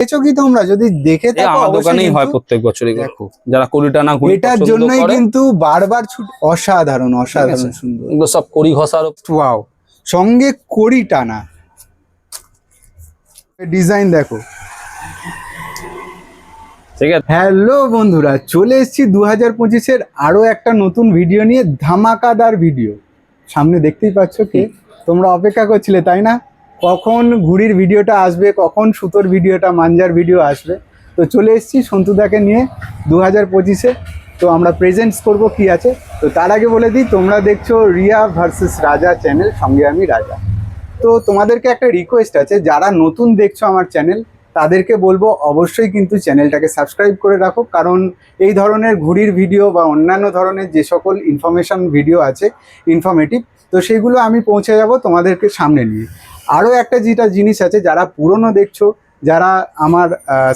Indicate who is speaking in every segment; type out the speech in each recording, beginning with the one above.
Speaker 1: দেখেছো কি তোমরা? যদি দেখে থাকো
Speaker 2: আমার দোকানেই হয় প্রত্যেক বছরই।
Speaker 1: দেখো
Speaker 2: যারা কড়িটানা ঘুড়ি
Speaker 1: এটার জন্যই কিন্তু বারবার অসাধারণ অসাধারণ সুন্দর।
Speaker 2: এগুলো সব কড়ি ঘষার
Speaker 1: ওয়াও, সঙ্গে কড়ি টানা ডিজাইন দেখো।
Speaker 2: ঠিক আছে।
Speaker 1: হ্যালো বন্ধুরা, চলে এসেছি 2025-এর আরো একটা নতুন ভিডিও নিয়ে, ধামাকাদার ভিডিও। সামনে দেখতেই পাচ্ছ কি, তোমরা অপেক্ষা করছিলে তাই না, কখন ঘুড়ির ভিডিওটা আসবে, কখন সুতোর ভিডিওটা, মাঞ্জার ভিডিও আসবে। তো চলে এসেছি সন্তুদাকে নিয়ে 2025-এ। তো আমরা প্রেজেন্টস করব কি আছে। তো তার আগে বলে দিই, তোমরা দেখছো রিয়া ভার্সেস রাজা চ্যানেল, সঙ্গে আমি রাজা। তো তোমাদেরকে একটা রিকোয়েস্ট আছে, যারা নতুন দেখছো আমার চ্যানেল, তাদেরকে বলবো অবশ্যই কিন্তু চ্যানেলটাকে সাবস্ক্রাইব করে রাখো, কারণ এই ধরনের ঘুড়ির ভিডিও বা অন্যান্য ধরনের যে সকল ইনফরমেশন ভিডিও আছে ইনফরমেটিভ, তো সেগুলো আমি পৌঁছে যাব তোমাদেরকে সামনে নিয়ে। আরও একটা যেটা জিনিস আছে, যারা পুরনো দেখছো, যারা আমার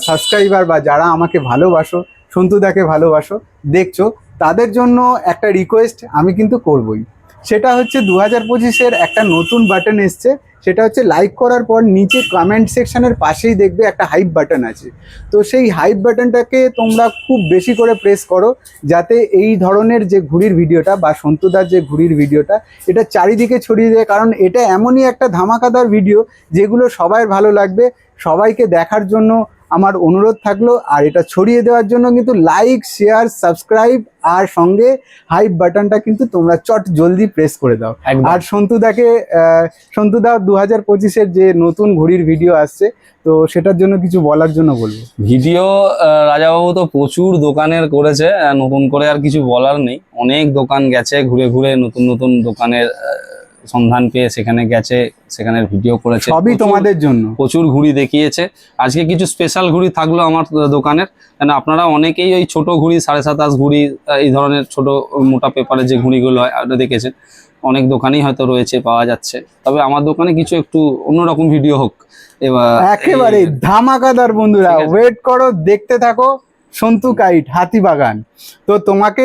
Speaker 1: সাবস্ক্রাইবার বা যারা আমাকে ভালোবাসো, সন্তুদাকে ভালোবাসো দেখছো, তাদের জন্য একটা রিকোয়েস্ট আমি কিন্তু করবই। সেটা হচ্ছে 2025-এর একটা নতুন বাটন এসছে, সেটা হচ্ছে লাইক করার পর নিচে কমেন্ট সেকশনের পাশেই দেখবে একটা হাইপ বাটন আছে। তো সেই হাইপ বাটনটাকে তোমরা খুব বেশি করে প্রেস করো, যাতে এই ধরনের যে ঘুড়ির ভিডিওটা বা সন্তুদার যে ঘুড়ির ভিডিওটা, এটা চারিদিকে ছড়িয়ে যায়। কারণ এটা এমনই একটা ধামাকাদার ভিডিও যেগুলো সবাই ভালো লাগবে। সবাইকে দেখার জন্য আমার অনুরোধ থাকলো, আর এটা ছড়িয়ে দেওয়ার জন্য কিন্তু লাইক, শেয়ার, সাবস্ক্রাইব আর সঙ্গে হাইপ বাটনটা কিন্তু তোমরা চট জলদি প্রেস করে দাও। আর সন্তুদা 2025-এর যে নতুন ঘুড়ির ভিডিও আসছে, তো সেটার জন্য কিছু বলার জন্য বলবো।
Speaker 2: ভিডিও রাজাবাবু তো প্রচুর দোকানের করেছে, নতুন করে আর কিছু বলার নেই। অনেক দোকান গেছে, ঘুরে ঘুরে নতুন নতুন দোকানের সন্ধান পেয়ে সেখানে গেছে, সেখানের ভিডিও করেছে,
Speaker 1: সবই তোমাদের জন্য
Speaker 2: প্রচুর ঘুড়ি দেখিয়েছে। আজকে কিছু স্পেশাল ঘুড়ি থাকলো আমার দোকানের, কেন আপনারা অনেকেই ওই ছোট ঘুড়ি 27.5 ঘুড়ি, এই ধরনের ছোট মোটা পেপারে যে ঘুড়িগুলো হয় আপনারা দেখেছেন, অনেক দোকানেই হয়তো রয়েছে, পাওয়া যাচ্ছে। তবে আমার দোকানে কিছু একটু অন্যরকম ভিডিও হোক এবার,
Speaker 1: একেবারে ধামাকাদার। বন্ধুরা ওয়েট করো, দেখতে থাকো। সন্তু কাইট হাতিবাগান, তো তোমাকে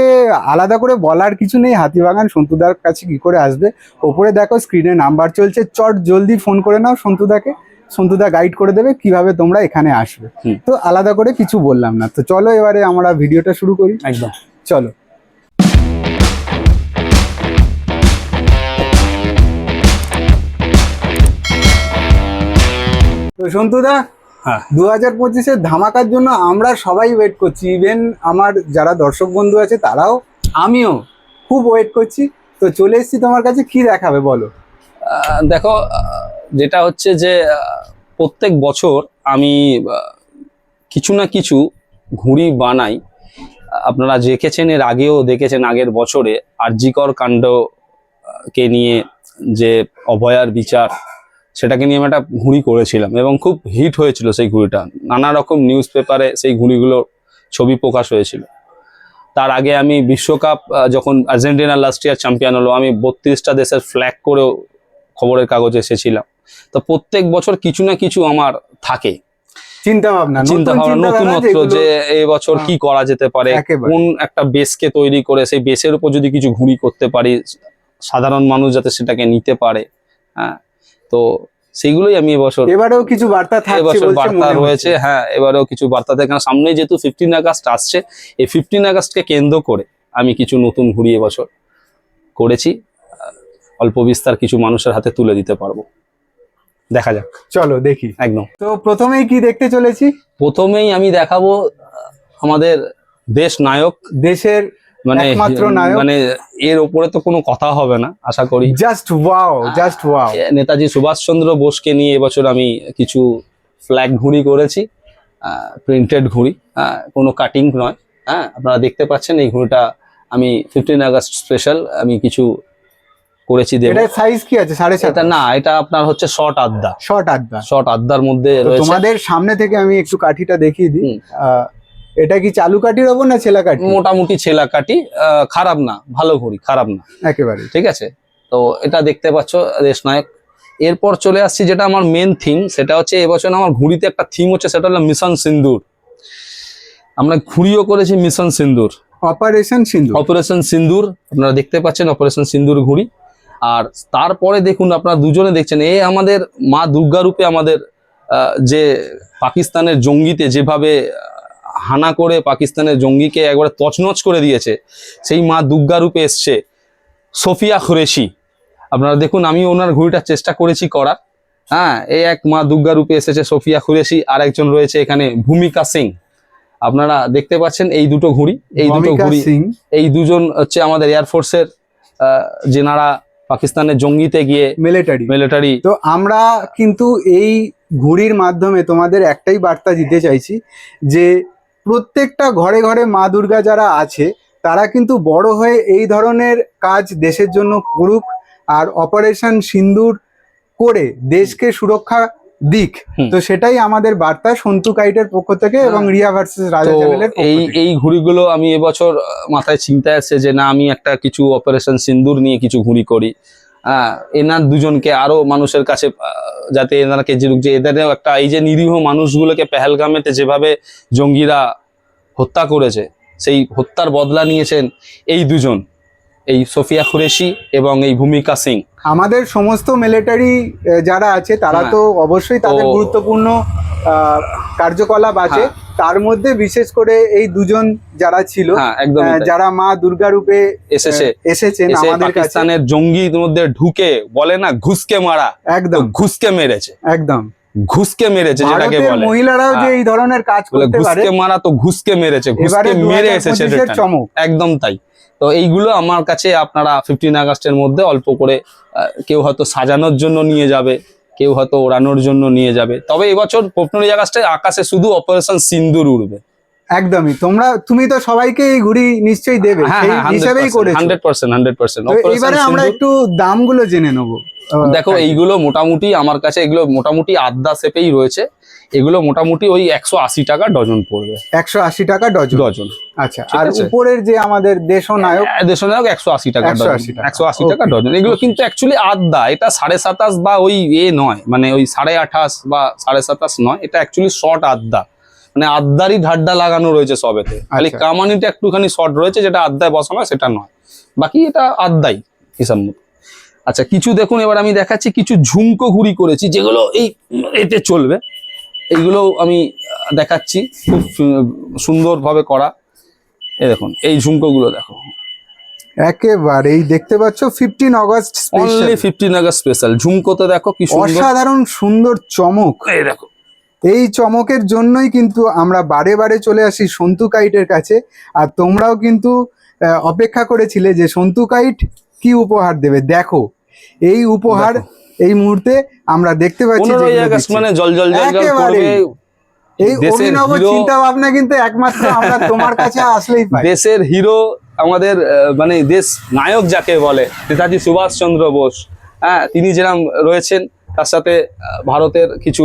Speaker 1: আলাদা করে বলার কিছু নেই। হাতিবাগান সন্তুদার কাছে কি করে আসবে, ওপরে দেখো স্ক্রিনে নাম্বার চলছে, চট জলদি ফোন করে নাও সন্তুদাকে, সন্তুদা গাইড করে দেবে কিভাবে তোমরা এখানে আসবে। তো আলাদা করে কিছু বললাম না, তো চলো এবারে আমরা ভিডিওটা শুরু করি।
Speaker 2: একদম
Speaker 1: চলো। তো সন্তুদা, 2025-এর ধামাকার জন্য আমরা সবাই ওয়েট করছি, ইভেন আমার যারা দর্শক বন্ধু আছে তারাও, আমিও খুব ওয়েট করছি। তো চলে এসেছি তোমার কাছে, কি দেখাবে বলো।
Speaker 2: দেখো, যেটা হচ্ছে যে প্রত্যেক বছর আমি কিছু না কিছু ঘুড়ি বানাই। আপনারা দেখেছেন, এর আগেও দেখেছেন, আগের বছরে আরজিকর কাণ্ডকে নিয়ে যে অভয়ার বিচার, সেটাকে নিয়ে আমি একটা ঘুড়ি করেছিলাম এবং খুব হিট হয়েছিল সেই ঘুড়িটা। নানা রকম নিউজ পেপারে সেই ঘুড়িগুলো ছবি প্রকাশ হয়েছিল। তার আগে আমি বিশ্বকাপ, যখন আর্জেন্টিনা লাস্ট ইয়ার চ্যাম্পিয়ন হলো, আমি 32টা দেশের ফ্ল্যাগ করেও খবরের কাগজে এসেছিলাম। তো প্রত্যেক বছর কিছু না কিছু আমার থাকে
Speaker 1: চিন্তা ভাবনা,
Speaker 2: নতুনত্ব, যে এই বছর কি করা যেতে পারে, কোন একটা বেসকে তৈরি করে সেই বেসের উপর যদি কিছু ঘুড়ি করতে পারি, সাধারণ মানুষ যাতে সেটাকে নিতে পারে। হ্যাঁ, তো সেইগুলোই আমি
Speaker 1: এবারেও কিছু বার্তা থাকছে,
Speaker 2: এবছর বার্তা রয়েছে। হ্যাঁ, এবারেও কিছু বার্তা থাকে, কারণ সামনে যেহেতু 15 আগস্ট আসছে, এই 15 আগস্টকে কেন্দ্র করে আমি কিছু নতুন ঘুড়ি এবছর করেছি। অল্প বিস্তার কিছু মানুষের হাতে তুলে দিতে পারবো, দেখা যাক।
Speaker 1: চলো দেখি।
Speaker 2: একদম।
Speaker 1: তো প্রথমেই কি দেখতে চলেছি?
Speaker 2: প্রথমেই আমি দেখাবো আমাদের দেশ নায়ক,
Speaker 1: দেশের একমাত্র নায়ক,
Speaker 2: মানে এর উপরে তো কোনো কথা হবে না আশা করি।
Speaker 1: Just wow, just wow.
Speaker 2: Netaji Subhashchandra বোসকে নিয়ে এবছর আমি কিছু ফ্ল্যাগ ঘুড়ি করেছি, প্রিন্টেড ঘুড়ি, কোনো কাটিং নয়। হ্যাঁ, আপনারা দেখতে পাচ্ছেন এই ঘুড়িটা আমি 15 আগস্ট স্পেশাল আমি কিছু করেছি।
Speaker 1: এটা সাইজ কি আছে? 7.5?
Speaker 2: না, এটা আপনার হচ্ছে শর্ট আদ্দা। শর্ট আদ্দার মধ্যে রয়েছে।
Speaker 1: তোমাদের সামনে থেকে আমি একটু কাঠিটা দেখিয়ে দিই। এটা কি চালু কাঠির ওপর না ছেলা কাঠি?
Speaker 2: মোটামুটি ছেলা কাঠি, খারাপ না, ভালো ঘুড়ি, খারাপ না
Speaker 1: একেবারে।
Speaker 2: ঠিক আছে। তো এটা দেখতে পাচ্ছ দেশ নায়ক। এরপর চলে আসছি যেটা আমার মেন থিম, সেটা হচ্ছে এবছর আমার ঘুড়িতে একটা থিম হচ্ছে, সেটা হলো মিশন সিন্দুর। আমরা ঘুড়িও করেছি মিশন সিন্দুর,
Speaker 1: অপারেশন
Speaker 2: সিন্দুর। আপনারা দেখতে পাচ্ছেন অপারেশন সিন্দুর ঘুড়ি। আর তারপরে দেখুন, আপনারা দুজনে দেখছেন, এ আমাদের মা দুর্গা রূপে আমাদের যে পাকিস্তানের জঙ্গিতে যেভাবে হানা করে পাকিস্তানের জঙ্গিকে একবারে তছনছ করে দিয়েছে, সেই মা দুর্গা রূপে এসছে সোফিয়া কুরেশি। আপনারা দেখুন, আমি ওনার ঘুড়িটা চেষ্টা করেছি করার। হ্যাঁ, এই এক মা দুর্গা রূপে এসেছে সোফিয়া কুরেশি, আর একজন রয়েছে এখানে ভূমিকা সিং। আপনারা দেখতে পাচ্ছেন এই দুটো ঘুড়ি, এই দুটো
Speaker 1: ভূমিকা
Speaker 2: ঘুড়ি,
Speaker 1: সিং।
Speaker 2: এই দুজন হচ্ছে আমাদের এয়ারফোর্সের যেনারা পাকিস্তানের জঙ্গিতে গিয়ে মিলিটারি।
Speaker 1: তো আমরা কিন্তু এই ঘুড়ির মাধ্যমে তোমাদের একটাই বার্তা দিতে চাইছি যে প্রত্যেকটা ঘরে ঘরে মা দুর্গা যারা আছে তারা কিন্তু বড় হয়ে এই ধরনের কাজ দেশের জন্য করুক, আর অপারেশন সিন্দুর করে দেশকে সুরক্ষা দিক। তো সেটাই আমাদের বার্তা সন্তু কাইটের পক্ষ থেকে এবং রিয়া ভার্সেস রাজা চ্যানেলের পক্ষ থেকে।
Speaker 2: এই ঘুড়িগুলো আমি এবছর মাথায় চিন্তা আসছে যে না, আমি একটা কিছু অপারেশন সিন্দুর নিয়ে কিছু ঘুড়ি করি। এনার দুজনকে আরো মানুষের কাছে যাতে এনারকে যে এদেরও একটা, এই যে নিরীহ মানুষগুলোকে পেহেলগামেতে যেভাবে জঙ্গিরা হত্যা করেছে, সেই হত্যার বদলা নিয়েছেন এই দুজন, এই সোফিয়া কুরেশি এবং এই ভূমিকা সিং।
Speaker 1: আমাদের সমস্ত মিলিটারি যারা আছে তারা তো অবশ্যই তাদের গুরুত্বপূর্ণ কার্যকলাপ আছে, তার মধ্যে বিশেষ করে এই দুজন যারা ছিল, যারা মা দুর্গা রূপে এসেছেন আমাদের কাছে,
Speaker 2: পাকিস্তানের জঙ্গির মধ্যে ঢুকে বলে না ঘুষকে মারা, একদম ঘুষকে মেরেছে,
Speaker 1: একদম
Speaker 2: ঘুষকে মেরেছে, যেটাকে বলে
Speaker 1: মহিলারাও যে এই ধরনের কাজ করতে পারে,
Speaker 2: ঘুষকে মারা তো ঘুষকে মেরেছে, ঘুষকে মেরে এসেছে,
Speaker 1: চমক
Speaker 2: একদম তাই। তো এইগুলো আমার কাছে আপনারা 15 আগস্টের মধ্যে অল্প করে কেউ হয়তো সাজানোর জন্য নিয়ে যাবে, কেউ হয়তো ওড়ানোর জন্য নিয়ে যাবে। তবে এবছর 15 আগস্টে আকাশে শুধু অপারেশন সিন্দুর উড়বে।
Speaker 1: একদমই, তুমি তো সবাইকে এই ঘুড়ি নিশ্চয়ই দেবে, সেই হিসেবেই করেছো।
Speaker 2: 100%।
Speaker 1: এবারে আমরা একটু দামগুলো জেনে নেবো।
Speaker 2: দেখো, এইগুলো মোটামুটি আমার কাছে এগুলো মোটামুটি আধা শেপেই রয়েছে। এগুলো মোটামুটি ওই 180 টাকা ডজন পড়বে।
Speaker 1: 180 টাকা ডজন। আচ্ছা, আর উপরের যে আমাদের দেশনায়ক
Speaker 2: 180 টাকা ডজন। 180 টাকা ডজন। এগুলো কিন্তু অ্যাকচুয়ালি আধা, এটা 27.5 বা ওই নয়, মানে ওই 28.5 বা 27.5 নয়, এটা অ্যাকচুয়ালি শর্ট আধা, মানে আদ্দারই ঢাড্ডা লাগানো রয়েছে সবেতে, খালি কামানিটা একটুখানি শর্ট রয়েছে, যেটা আদ্দায় বসানো সেটা নয়, বাকি এটা আদ্দাই হিসাব মতো। আচ্ছা, কিছু দেখুন, এবার আমি দেখাচ্ছি কিছু ঝুমকো ঘুড়ি করেছি যেগুলো এই এতে চলবে। এইগুলো আমি দেখাচ্ছি, খুব সুন্দরভাবে করা। এই দেখুন, এই ঝুমকোগুলো দেখো,
Speaker 1: একেবারে এই দেখতে পাচ্ছ 15 আগস্ট স্পেশাল,
Speaker 2: 15 আগস্ট স্পেশাল ঝুমকোতে দেখো কি
Speaker 1: অসাধারণ সুন্দর চমক।
Speaker 2: এই দেখো,
Speaker 1: এই চমকের জন্যই কিন্তু আমরা বারে বারে চলে আসি সন্তু কাইটের কাছে, আর তোমরাও কিন্তু অপেক্ষা করেছিলে যে সন্তু কাইট কি উপহার দেবে। দেখো এই উপহার এই মুহূর্তে আমরা দেখতে পাচ্ছি,
Speaker 2: 15 আগস্ট মানে জল জল জল জল করবে।
Speaker 1: এই অভিনব চিন্তা ভাবনা কিন্তু একমাত্র আমরা তোমার কাছে আসলেই পাই।
Speaker 2: দেশের হিরো, আমাদের মানে দেশ নায়ক যাকে বলে, নেতাজি সুভাষচন্দ্র বোস, হ্যাঁ, তিনি যেরকম রয়েছেন, তার সাথে ভারতের কিছু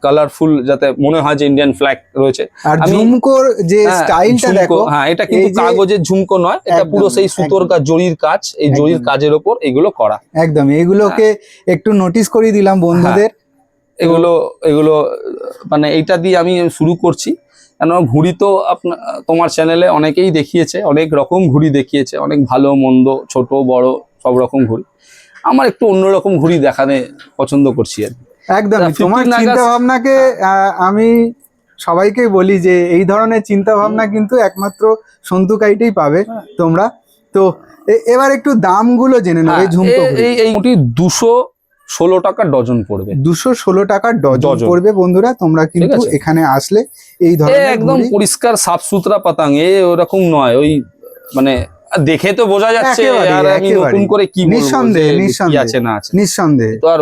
Speaker 2: কালারফুল, যাতে মনে হয় যে ইন্ডিয়ান ফ্ল্যাগ রয়েছে।
Speaker 1: আর ঝুমকোর যে স্টাইলটা দেখো,
Speaker 2: হ্যাঁ, এটা কিন্তু কাগজের ঝুমকো নয়, এটা পুরো সেই সুতোর কাজ, জরির কাজ, এই জরির কাজের ওপর এগুলো করা।
Speaker 1: একদম, এগুলোকে একটু নোটিস করে দিলাম বন্ধুদের।
Speaker 2: এগুলো মানে এইটা দিয়ে আমি শুরু করছি, কেন ঘুড়ি তো তোমার চ্যানেলে অনেকেই দেখিয়েছে, অনেক রকম ঘুড়ি দেখিয়েছে, অনেক ভালো মন্দ, ছোট বড় সব রকম ঘুড়ি। আমার একটু অন্যরকম ঘুড়ি দেখাতে পছন্দ করছি আর কি।
Speaker 1: একদম, তোমার চিন্তা ভাবনাকে আমি সবাইকে বলি যে এই ধরনের চিন্তা ভাবনা কিন্তু একমাত্র সন্তু কাইটেই পাবে তোমরা। তো এবার একটু দামগুলো জেনে নেবে। ঝুমকো
Speaker 2: এই 216 টাকা ডজন পড়বে।
Speaker 1: 216 টাকা ডজন পড়বে বন্ধুরা। তোমরা কিন্তু এখানে আসলে এই ধরনের
Speaker 2: একদম পরিষ্কার সাফ সুতরা পাতাং, ওরকম নয়, ওই মানে দেখে তো বোঝা যাচ্ছে, আর আমি নতুন করে কি বলবো, নিঃসন্দেহে আছে না আছে,
Speaker 1: নিঃসন্দেহে
Speaker 2: তো আর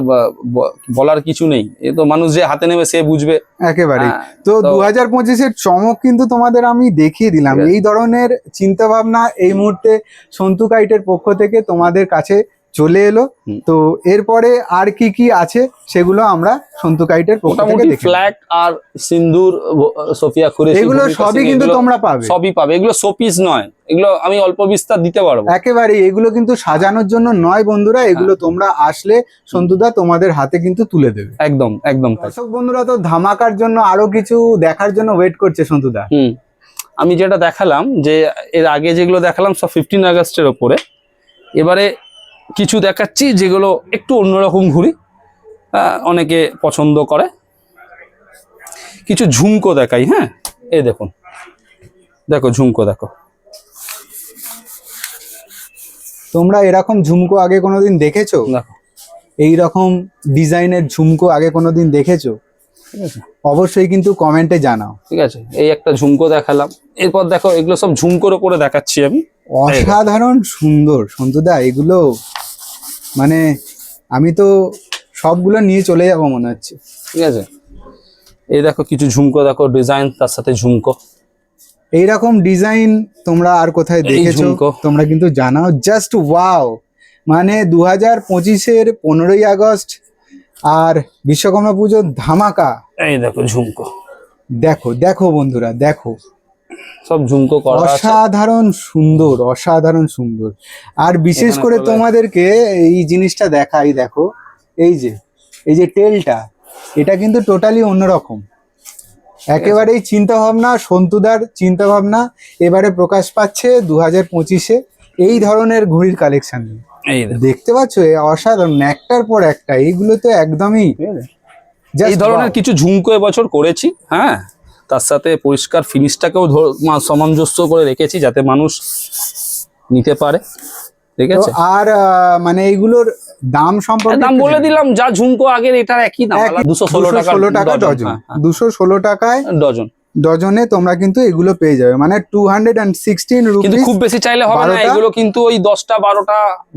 Speaker 2: বলার কিছু নেই, এ তো মানুষ যে হাতে নেবে সে বুঝবে
Speaker 1: একেবারে। তো 2025-এর চমক কিন্তু তোমাদের আমি দেখিয়ে দিলাম। এই ধরনের চিন্তা ভাবনা এই মুহূর্তে সন্তু কাইটের পক্ষ থেকে তোমাদের কাছে চলে এলো। তো এরপরে আর কি কি আছে সেগুলো আমরা সন্তু কাইটের পক্ষ থেকে দেখি।
Speaker 2: ফ্ল্যাগ আর সিন্দুর, সোফিয়া কুরেশি,
Speaker 1: এগুলো সবই কিন্তু তোমরা পাবে,
Speaker 2: সবই পাবে। এগুলো শোপিস নয়, এগুলো আমি অল্প বিস্তার দিতে পারবো।
Speaker 1: একেবারে এগুলো কিন্তু সাজানোর জন্য নয় বন্ধুরা, এগুলো তোমরা আসলে সন্তুদা তোমাদের হাতে কিন্তু তুলে দেবে।
Speaker 2: একদম একদম।
Speaker 1: দর্শক বন্ধুরা তো ধামাকার জন্য আরো কিছু দেখার জন্য ওয়েট করছে সন্তুদা।
Speaker 2: আমি যেটা দেখালাম, যে এর আগে যেগুলো দেখালাম সব 15 আগস্টের ওপরে, এবারে কিছু দেখাচ্ছি যেগুলো একটু অন্যরকম ঘুড়ি। অনেকে পছন্দ করে। কিছু ঝুমকো দেখাই, হ্যাঁ এই দেখুন, দেখো ঝুমকো দেখো।
Speaker 1: তোমরা এরকম ঝুমকো আগে কোনোদিন দেখেছো?
Speaker 2: দেখো
Speaker 1: এই রকম ডিজাইনের ঝুমকো আগে কোনোদিন দেখেছো?
Speaker 2: ঠিক আছে,
Speaker 1: অবশ্যই কিন্তু কমেন্টে জানাও।
Speaker 2: ঠিক আছে, এই একটা ঝুমকো দেখালাম। এরপর দেখো এগুলো সব ঝুমকোর উপরে দেখাচ্ছি আমি।
Speaker 1: অসাধারণ সুন্দর সন্তুদা, এগুলো মানে আমি তো সবগুলো নিয়ে চলে যাবো মনে হচ্ছে।
Speaker 2: ঠিক আছে, এই দেখো কিছু ঝুমকো দেখো, ডিজাইন তার সাথে ঝুমকো।
Speaker 1: এইরকম ডিজাইন তোমরা আর কোথায় দেখেছো
Speaker 2: ঝুমকো।
Speaker 1: তোমরা কিন্তু জানাও। জাস্ট ওয়াও, মানে 2025-এর 15ই আগস্ট আর বিশ্বকর্মা পুজোর ধামাকা।
Speaker 2: এই দেখো ঝুমকো,
Speaker 1: দেখো দেখো বন্ধুরা, দেখো
Speaker 2: সব ঝুমকো করা আছে।
Speaker 1: অসাধারণ সুন্দর, অসাধারণ সুন্দর। আর বিশেষ
Speaker 2: এখানে
Speaker 1: করে
Speaker 2: বলে-
Speaker 1: তোমাদেরকে এই জিনিসটা দেখাই, দেখো এই যে টেলটা, এটা কিন্তু টোটালি অন্যরকম। একেবারেই চিন্তা ভাবনা, সন্তুদার চিন্তা ভাবনা এবারে প্রকাশ পাচ্ছে 2025-এ এই ধরনের ঘড়ির কালেকশন।
Speaker 2: এই দেখো,
Speaker 1: দেখতে পাচ্ছ এ অসাধারণ, একটার পর একটা, এইগুলো তো একদমই just
Speaker 2: এই ধরনের
Speaker 1: wow।
Speaker 2: কিছু ঝুমকো এবছর করেছি, হ্যাঁ তার সাথে পরিষ্কার ফিনিশটাকেও সামঞ্জস্য করে রেখেছি যাতে মানুষ নিতে পারে। ঠিক
Speaker 1: তো
Speaker 2: আছে,
Speaker 1: আর মানে এইগুলোর দাম সম্পর্কে
Speaker 2: দাম
Speaker 1: একটু
Speaker 2: বলে
Speaker 1: জানাও।
Speaker 2: দিলাম, যা ঝুমকো আগের এটার একই দাম, 216 টাকা
Speaker 1: 216 টাকা ডজন,
Speaker 2: হ্যাঁ, হ্যাঁ,
Speaker 1: 216 টাকায়
Speaker 2: ডজন।
Speaker 1: ডজনে তোমরা কিন্তু এগুলো পেয়ে যাবে, মানে 216
Speaker 2: কিন্তু
Speaker 1: রুপিস।
Speaker 2: খুব বেশি চাইলে হবে না,
Speaker 1: 12টা?
Speaker 2: এগুলো কিন্তু ওই 10টা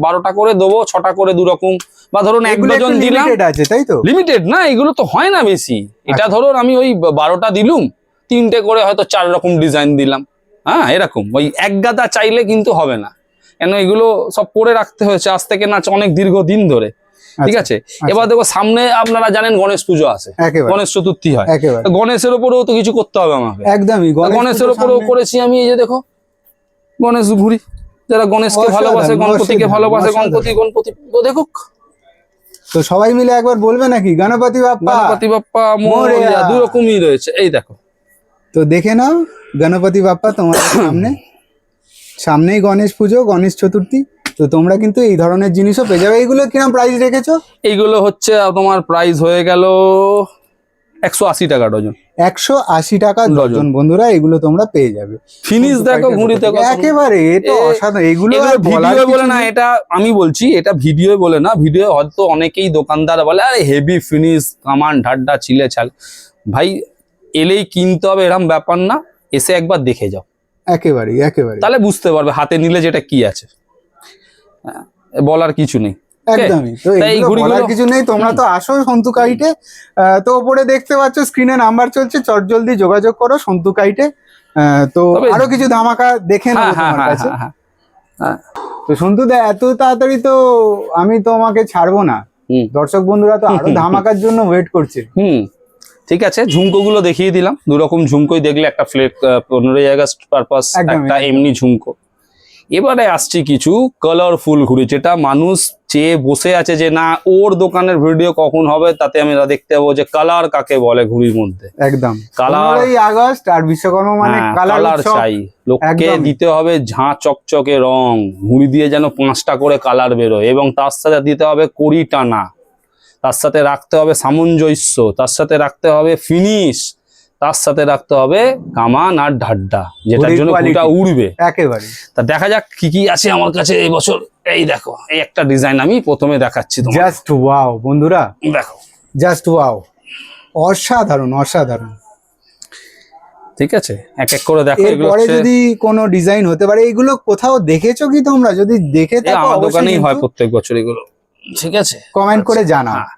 Speaker 2: 12টা করে দেবো, 6টা করে 2 রকম, বা ধরুন 1
Speaker 1: এগুলো
Speaker 2: ডজন
Speaker 1: একটু
Speaker 2: দিলাম।
Speaker 1: লিমিটেড আছে তাই তো?
Speaker 2: লিমিটেড না, এগুলো তো হয় না বেশি। এটা
Speaker 1: আচ্ছা।
Speaker 2: ধরুন আমি ওই 12টা দিলুম, 3টে করে হয়তো 4 রকম ডিজাইন দিলাম, হ্যাঁ এরকম। ওই এক গাদা চাইলে কিন্তু হবে না, কেন এগুলো সব করে রাখতে হয়েছে আজ থেকে না, অনেক দীর্ঘদিন ধরে। ঠিক
Speaker 1: আচ্ছা,
Speaker 2: আছে, এবার দেখো সামনে আপনারা জানেন গণেশ পুজো আছে,
Speaker 1: একেবারে
Speaker 2: গণেশ চতুর্থী হয়,
Speaker 1: একেবারে
Speaker 2: তো গণেশের উপরেও তো কিছু করতে হবে আমাকে।
Speaker 1: একদমই
Speaker 2: গণেশের
Speaker 1: পুজোর
Speaker 2: উপরেও
Speaker 1: সামনে।
Speaker 2: করেছি আমি, এই যে দেখো গণেশ ঘুরি, যারা গণেশকে
Speaker 1: অসাধারণ,
Speaker 2: ভালোবাসে, গণপতিকে
Speaker 1: অসাধারণ,
Speaker 2: ভালোবাসে,
Speaker 1: অসাধারণ।
Speaker 2: গণপতি তো দেখুক।
Speaker 1: তো সবাই মিলে একবার বলবে নাকি গণপতি বাপ্পা?
Speaker 2: গণপতি বাপ্পা
Speaker 1: মোরয়া।
Speaker 2: মোরয়া, 2 রকমই রয়েছে, এই দেখো।
Speaker 1: তো দেখে নাও গণপতি বাপ্পা তোমাদের সামনেই গণেশ পুজো, গণেশ চতুর্থী। তো তোমরা কিন্তু এই ধরনের জিনিসও পেয়ে যাবে। এইগুলো কিরম প্রাইস রেখেছো?
Speaker 2: এইগুলো হচ্ছে তোমার প্রাইস হয়ে গেল 180 টাকা ডজন।
Speaker 1: 180 টাকা
Speaker 2: ডজন।
Speaker 1: ডজন বন্ধুরা, এগুলো তোমরা পেয়ে যাবে।
Speaker 2: ফিনিশ দেখো ঘুড়িতে কত।
Speaker 1: একেবারে এ তো অসাধারণ, এগুলো আর বলার
Speaker 2: ভিডিও
Speaker 1: কিছু
Speaker 2: বলে না,
Speaker 1: নেই।
Speaker 2: এটা আমি বলছি, এটা ভিডিও বলে না, ভিডিও হয়তো অনেকেই দোকানদার বলে আরে হেভি ফিনিশ, কামান ঢাড্ডা ছিলে ছাল। ভাই এলেই কিনতে হবে এরকম ব্যাপার না, এসে একবার দেখে যাও,
Speaker 1: একেবারে একেবারে
Speaker 2: তাহলে বুঝতে পারবে হাতে নিলে যেটা কি আছে। হ্যাঁ, বলার কিছু নেই।
Speaker 1: একদমই। তো
Speaker 2: তাই এই
Speaker 1: এগুলো
Speaker 2: ঘুড়িগুলো-
Speaker 1: বলার কিছু নেই, তোমরা তো আসো সন্তু কাইটে। তো ওপরে দেখতে পাচ্ছ স্ক্রিনে নাম্বার চলছে, চটজলদি যোগাযোগ করো সন্তু কাইটে। তো
Speaker 2: তবে-
Speaker 1: আরো কিছু ধামাকা দেখে নেবো
Speaker 2: হ্যাঁ হ্যাঁ
Speaker 1: তোমার
Speaker 2: হ্যাঁ
Speaker 1: কাছে।
Speaker 2: হ্যাঁ হ্যাঁ।
Speaker 1: তো সন্তু দা, এত তাড়াতাড়ি তো আমি তোমাকে ছাড়বো না।
Speaker 2: হুম
Speaker 1: দর্শক বন্ধুরা তো আরো ধামাকার জন্য ওয়েট করছে।
Speaker 2: হুম, ঠিক আছে, ঝুমকো গুলো দেখিয়ে দিলাম। 2 রকম ঝুমকোই দেখলে, একটা ফ্লেট 15ই আগস্ট পারপাস,
Speaker 1: একদমই,
Speaker 2: একটা
Speaker 1: একদমই।
Speaker 2: এমনি ঝুমকো। এবারে আসছি কিছু কালারফুল ঘুড়ি, যেটা মানুষ চেয়ে বসে আছে যে না ওর দোকানের ভিডিও কখন হবে, তাতে আমরা দেখতে পাবো যে কালার কাকে বলে ঘুড়ির মধ্যে।
Speaker 1: একদম
Speaker 2: কালার,
Speaker 1: 15ই আগস্ট আর বিশ্বকর্মা মানে কালার
Speaker 2: কালার
Speaker 1: উৎসব।
Speaker 2: চাই লোককে,
Speaker 1: একদমই।
Speaker 2: দিতে হবে ঝাঁ চকচকে রং, ঘুড়ি দিয়ে যেন 5টা করে কালার বেরোয়, এবং তার সাথে দিতে হবে কড়ি টানা, তার সাথে রাখতে হবে সামঞ্জস্য, তার সাথে রাখতে হবে ফিনিশ, তার সাথে রাখতে হবে কামান আর ঢাড্ডা, যেটার
Speaker 1: ঘুড়ির
Speaker 2: জন্য
Speaker 1: quality।
Speaker 2: ঘুড়িটা উড়বে।
Speaker 1: একেবারে
Speaker 2: তা দেখা যাক কি কি আছে আমার কাছে এই বছর। এই দেখো, এই একটা ডিজাইন আমি প্রথমে দেখাচ্ছি তোমার,
Speaker 1: জাস্ট ওয়াও বন্ধুরা,
Speaker 2: দেখো।
Speaker 1: জাস্ট ওয়াও, অসাধারণ অসাধারণ।
Speaker 2: ঠিক আছে, এক এক করে দেখো। এগুলো
Speaker 1: এরপরে
Speaker 2: হচ্ছে
Speaker 1: যদি কোনো ডিজাইন হতে পারে, এগুলো কোথাও দেখেছো কি তোমরা? যদি দেখে
Speaker 2: এই
Speaker 1: থাকো
Speaker 2: আমার দোকানেই হয় প্রত্যেক বছর এগুলো। ঠিক আছে,
Speaker 1: কমেন্ট করে জানাও।
Speaker 2: হ্যাঁ।